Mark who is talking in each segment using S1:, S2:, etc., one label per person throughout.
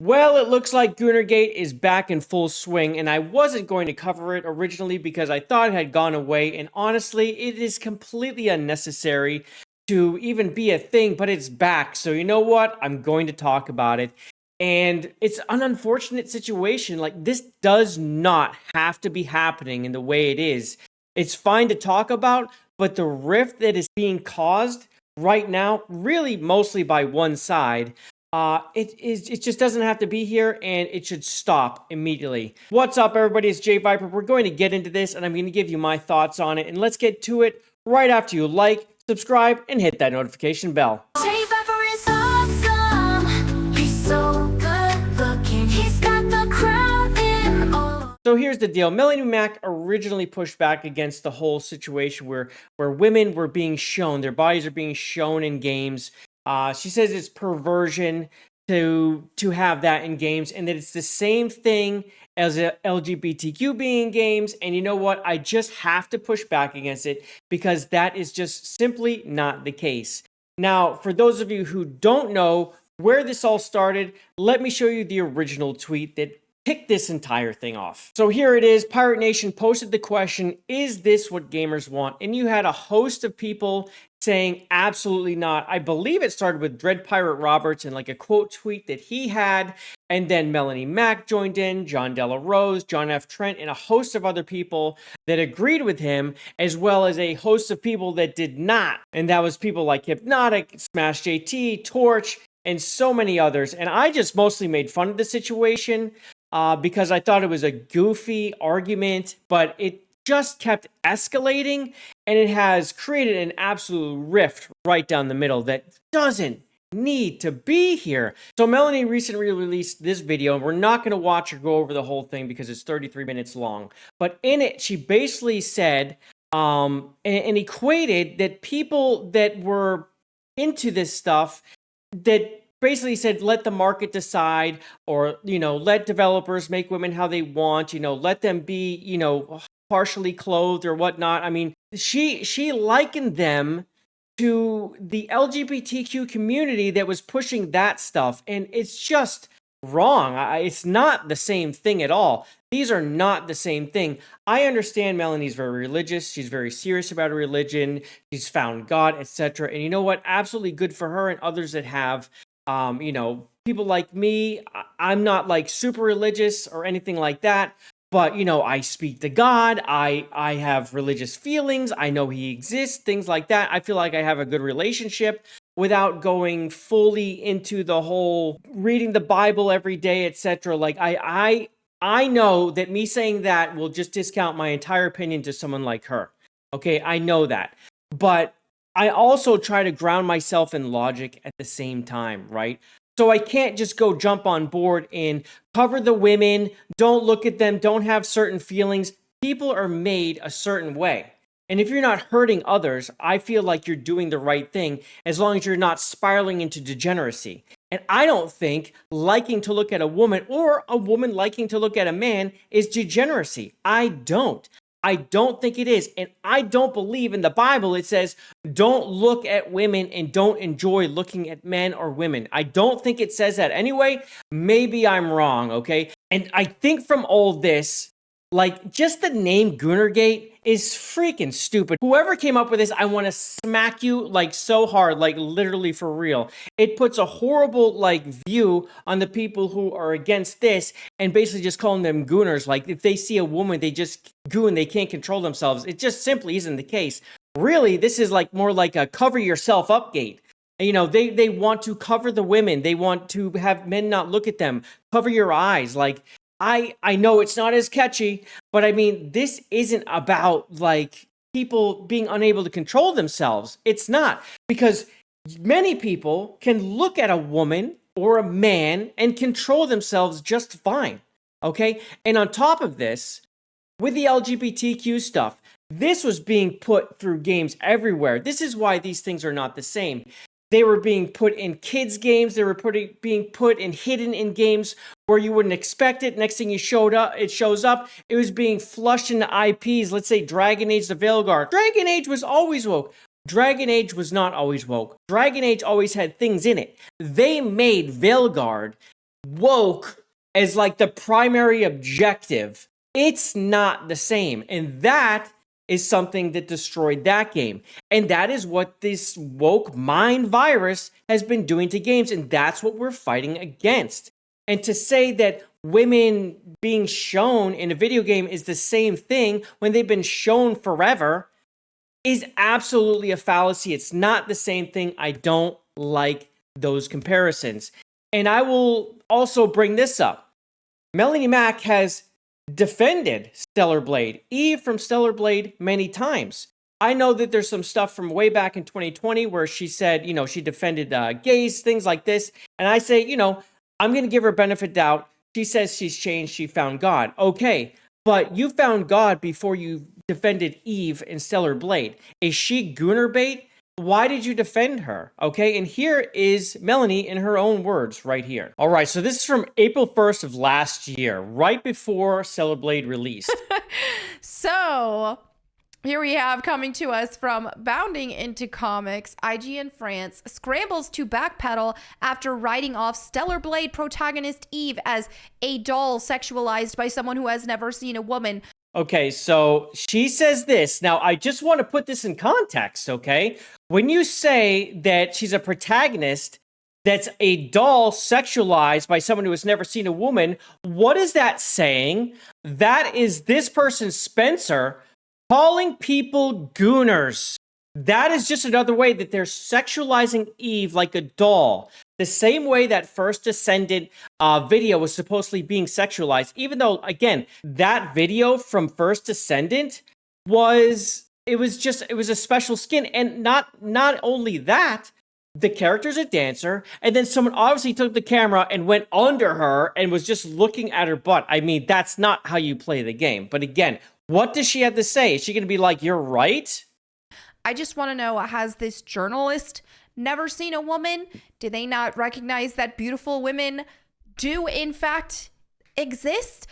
S1: Well, it looks like GOONERGATE is back in full swing, and I wasn't going to cover it originally because I thought it had gone away, and honestly, it is completely unnecessary to even be a thing, but it's back. So you know what? I'm going to talk about it. And it's an unfortunate situation. Like, this does not have to be happening in the way it is. It's fine to talk about, but the rift that is being caused right now, really mostly by one side, it just doesn't have to be here, and it should stop immediately. What's up, everybody? It's JayViper. We're going to get into this, and I'm going to give you my thoughts on it, and let's get to it right after you like, subscribe, and hit that notification bell.
S2: JayViper is awesome. He's so good looking. He's got the crowd in awe.
S1: So here's the deal. Melonie Mac originally pushed back against the whole situation where women were being shown, their bodies are being shown in games. She says it's perversion to have that in games, and that it's the same thing as LGBTQ being in games. And you know what? I just have to push back against it because that is just simply not the case. Now, for those of you who don't know where this all started, let me show you the original tweet that kicked this entire thing off. So here it is. Pirate Nation posted the question, is this what gamers want? And you had a host of people saying absolutely not. I believe it started with Dread Pirate Roberts and like a quote tweet that he had, and then Melonie Mac joined in, John Della Rose, John F. Trent, and a host of other people that agreed with him, as well as a host of people that did not. And that was people like Hypnotic, Smash JT, Torch, and so many others. And I just mostly made fun of the situation because I thought it was a goofy argument, but it just kept escalating, and it has created an absolute rift right down the middle that doesn't need to be here. So Melonie recently released this video, and we're not going to watch or go over the whole thing because it's 33 minutes long. But in it, she basically said and equated that people that were into this stuff, that basically said, let the market decide, or, let developers make women how they want, let them be, partially clothed or whatnot. I mean, she likened them to the LGBTQ community that was pushing that stuff, and it's just wrong. It's not the same thing at all. These are not the same thing. I understand Melonie's very religious. She's very serious about her religion. She's found God, etc. And you know what? Absolutely good for her and others that have. People like me, I'm not like super religious or anything like that. But, I speak to God, I have religious feelings, I know he exists, things like that. I feel like I have a good relationship without going fully into the whole reading the Bible every day, etc. Like, I know that me saying that will just discount my entire opinion to someone like her. Okay, I know that. But I also try to ground myself in logic at the same time, right? So I can't just go jump on board and cover the women, don't look at them, don't have certain feelings. People are made a certain way. And if you're not hurting others, I feel like you're doing the right thing as long as you're not spiraling into degeneracy. And I don't think liking to look at a woman or a woman liking to look at a man is degeneracy. I don't think it is. And I don't believe in the Bible it says, don't look at women and don't enjoy looking at men or women. I don't think it says that anyway. Maybe I'm wrong, okay? And I think from all this, like, just the name GOONERGATE is freaking stupid. Whoever came up with this, I want to smack you like so hard, like literally for real. It puts a horrible like view on the people who are against this and basically just calling them gooners. Like, if they see a woman, they just goon, they can't control themselves. It just simply isn't the case. Really, this is like more like a cover yourself up gate. They want to cover the women. They want to have men not look at them. Cover your eyes. Like, I know it's not as catchy, but I mean, this isn't about like people being unable to control themselves. It's not, because many people can look at a woman or a man and control themselves just fine. Okay. And on top of this, with the LGBTQ stuff, this was being put through games everywhere. This is why these things are not the same. They were being put in kids' games. They were being put in hidden in games where you wouldn't expect it. Next thing it shows up. It was being flushed into IPs. Let's say Dragon Age the Veilguard. Dragon Age was always woke. Dragon Age was not always woke. Dragon Age always had things in it. They made Veilguard woke as like the primary objective, it's not the same. And that is something that destroyed that game. And that is what this woke mind virus has been doing to games. And that's what we're fighting against. And to say that women being shown in a video game is the same thing when they've been shown forever is absolutely a fallacy. It's not the same thing. I don't like those comparisons. And I will also bring this up. Melonie Mac has defended Stellar Blade, Eve from Stellar Blade, many times. I know that there's some stuff from way back in 2020 where she said, she defended gays, things like this. And I say, I'm going to give her benefit doubt. She says she's changed. She found God. Okay, but you found God before you defended Eve in Stellar Blade. Is she gooner bait? Why did you defend her? Okay, and here is Melonie in her own words right here. All right, so this is from April 1st of last year, right before Stellar Blade released.
S3: So here we have coming to us from Bounding into Comics, IGN France scrambles to backpedal after writing off Stellar Blade protagonist Eve as a doll sexualized by someone who has never seen a woman.
S1: Okay, so she says this. Now, I just want to put this in context, okay? When you say that she's a protagonist that's a doll sexualized by someone who has never seen a woman, what is that saying? That is this person, Spencer, calling people gooners. That is just another way that they're sexualizing Eve like a doll. The same way that First Descendant video was supposedly being sexualized, even though, again, that video from First Descendant was a special skin. And not only that, the character's a dancer, and then someone obviously took the camera and went under her and was just looking at her butt. I mean, that's not how you play the game. But again, what does she have to say? Is she going to be like, you're right?
S3: I just want to know, has this journalist never seen a woman? Do they not recognize that beautiful women do in fact exist?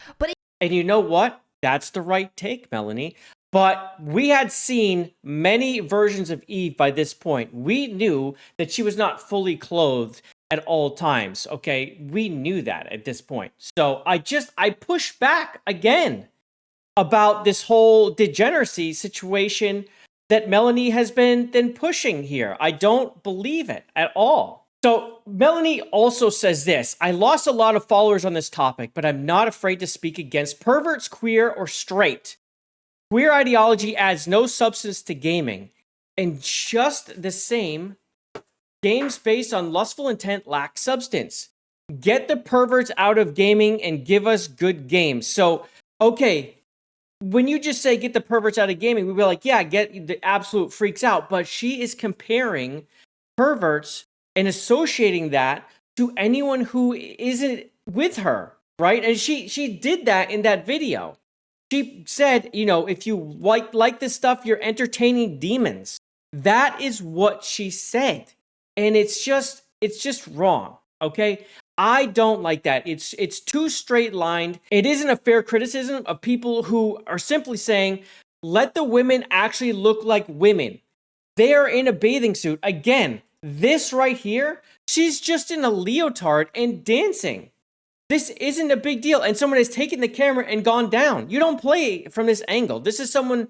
S1: And you know what? That's the right take, Melonie. But we had seen many versions of Eve by this point. We knew that she was not fully clothed at all times, okay? We knew that at this point. So I push back again about this whole degeneracy situation that Melonie has been pushing here. I don't believe it at all. So Melonie also says this: I lost a lot of followers on this topic, but I'm not afraid to speak against perverts, queer or straight. Queer ideology adds no substance to gaming. And just the same, games based on lustful intent lack substance. Get the perverts out of gaming and give us good games. So, okay, when you just say get the perverts out of gaming, we'd be like, yeah, get the absolute freaks out. But she is comparing perverts and associating that to anyone who isn't with her, right? And she did that in that video. She said, if you like this stuff, you're entertaining demons. That is what she said. And it's just wrong, okay? I don't like that. It's too straight-lined. It isn't a fair criticism of people who are simply saying, let the women actually look like women. They are in a bathing suit. Again, this right here, she's just in a leotard and dancing. This isn't a big deal. And someone has taken the camera and gone down. You don't play from this angle. This is someone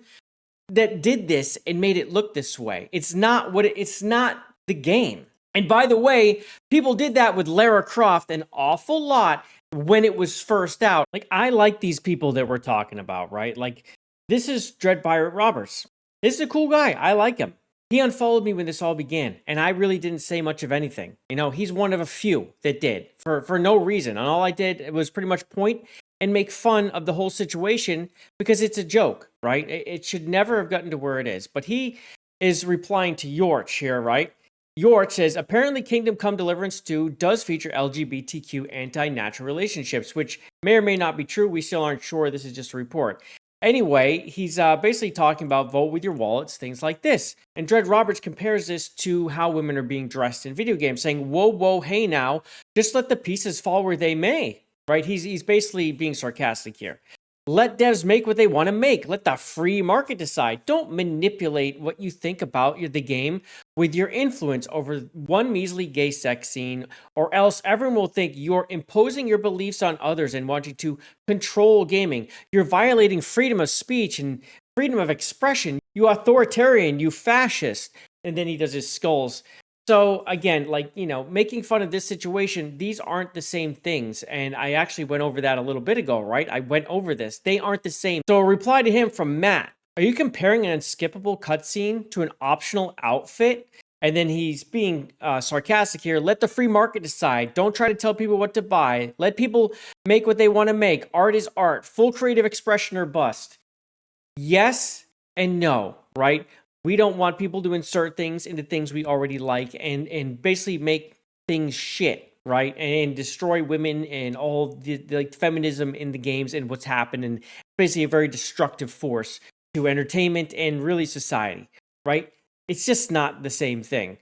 S1: that did this and made it look this way. It's not the game. And by the way, people did that with Lara Croft an awful lot when it was first out. Like, I like these people that we're talking about, right? Like, this is Dread Pirate Roberts. This is a cool guy. I like him. He unfollowed me when this all began, and I really didn't say much of anything. He's one of a few that did, for no reason. And all I did was pretty much point and make fun of the whole situation because it's a joke, right? It should never have gotten to where it is. But he is replying to Yorch here, right? Yorch says, apparently Kingdom Come Deliverance 2 does feature LGBTQ anti-natural relationships, which may or may not be true. We still aren't sure. This is just a report. Anyway, he's basically talking about vote with your wallets, things like this. And Dread Roberts compares this to how women are being dressed in video games, saying, whoa, whoa, hey now, just let the pieces fall where they may, right? He's basically being sarcastic here. Let devs make what they want to make. Let the free market decide. Don't manipulate what you think about the game with your influence over one measly gay sex scene, or else everyone will think you're imposing your beliefs on others and wanting to control gaming. You're violating freedom of speech and freedom of expression. You authoritarian, you fascist. And then he does his skulls. So again, like, making fun of this situation, these aren't the same things. And I actually went over that a little bit ago, right? I went over this. They aren't the same. So a reply to him from Matt. Are you comparing an unskippable cutscene to an optional outfit? And then he's being sarcastic here. Let the free market decide. Don't try to tell people what to buy. Let people make what they want to make. Art is art. Full creative expression or bust. Yes and no, right? We don't want people to insert things into things we already like and basically make things shit, right? And destroy women and all the like feminism in the games and what's happened, and basically a very destructive force to entertainment and really society, right? It's just not the same thing.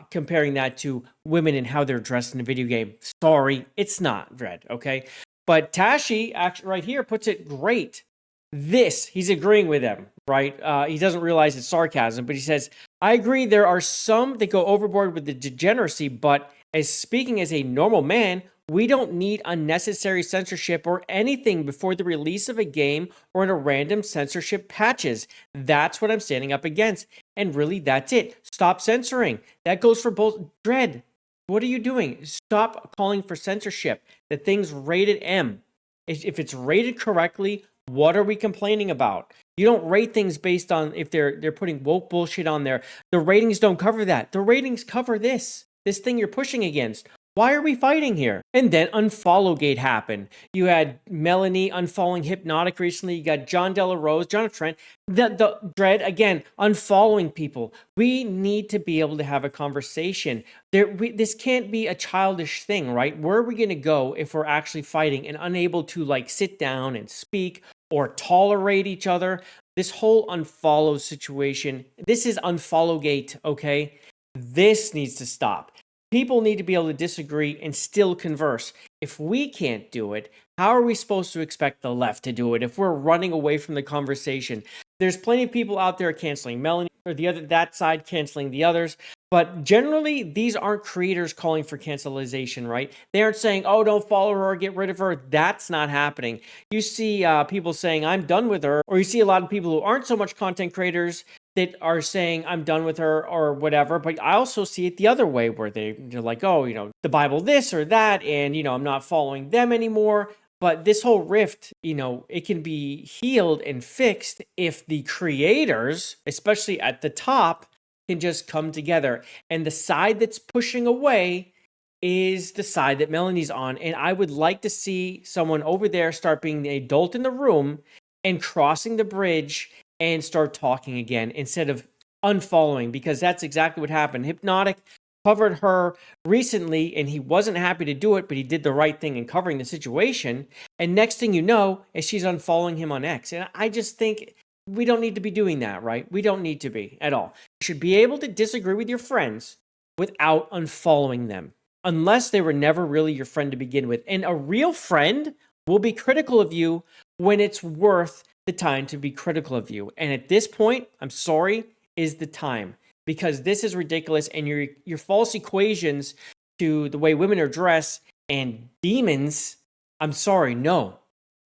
S1: Comparing that to women and how they're dressed in a video game. Sorry, it's not, Dread, okay? But Tashi actually right here puts it great. He's agreeing with them, right? He doesn't realize it's sarcasm, but he says, I agree there are some that go overboard with the degeneracy, but speaking as a normal man, we don't need unnecessary censorship or anything before the release of a game or in a random censorship patches. That's what I'm standing up against. And really, that's it. Stop censoring. That goes for both. Dread, what are you doing? Stop calling for censorship. The thing's rated M. If it's rated correctly, what are we complaining about? You don't rate things based on if they're putting woke bullshit on there. The ratings don't cover that. The ratings cover this thing you're pushing against. Why are we fighting here? And then Unfollowgate happened. You had Melonie unfollowing Hypnotic recently. You got John Della Rose, John Trent. The Dread, again, unfollowing people. We need to be able to have a conversation. This can't be a childish thing, right? Where are we going to go if we're actually fighting and unable to like sit down and speak or tolerate each other? This whole unfollow situation, this is Unfollowgate, okay? This needs to stop. People need to be able to disagree and still converse. If we can't do it, how are we supposed to expect the left to do it if we're running away from the conversation? There's plenty of people out there canceling Melonie, or that side canceling the others. But generally, these aren't creators calling for cancelization, right? They aren't saying, oh, don't follow her or get rid of her. That's not happening. You see people saying, I'm done with her. Or you see a lot of people who aren't so much content creators that are saying, I'm done with her or whatever. But I also see it the other way where they're like, oh, the Bible this or that. And, I'm not following them anymore. But this whole rift, it can be healed and fixed if the creators, especially at the top, can just come together. And the side that's pushing away is the side that Melonie's on. And I would like to see someone over there start being the adult in the room and crossing the bridge and start talking again instead of unfollowing, because that's exactly what happened. Hypnotic covered her recently and he wasn't happy to do it, but he did the right thing in covering the situation. And next thing you know is she's unfollowing him on X. And I just think we don't need to be doing that, right? We don't need to be at all. You should be able to disagree with your friends without unfollowing them, unless they were never really your friend to begin with. And a real friend will be critical of you when it's worth the time to be critical of you. And at this point, I'm sorry, is the time, because this is ridiculous. And your false equations to the way women are dressed and demons, I'm sorry, no.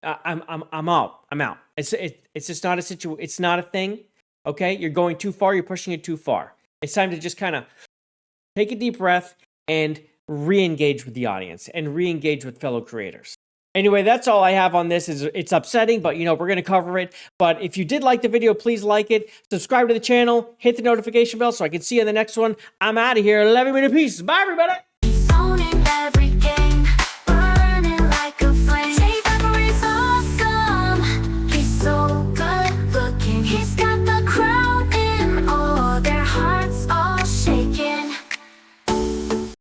S1: I'm out. I'm out. It's just not a situation. It's not a thing. Okay, you're going too far. You're pushing it too far. It's time to just kind of take a deep breath and re-engage with the audience and re-engage with fellow creators. Anyway, that's all I have on this. It's upsetting, but we're going to cover it. But if you did like the video, please like it. Subscribe to the channel. Hit the notification bell so I can see you in the next one. I'm out of here. Love you in peace. Bye, everybody.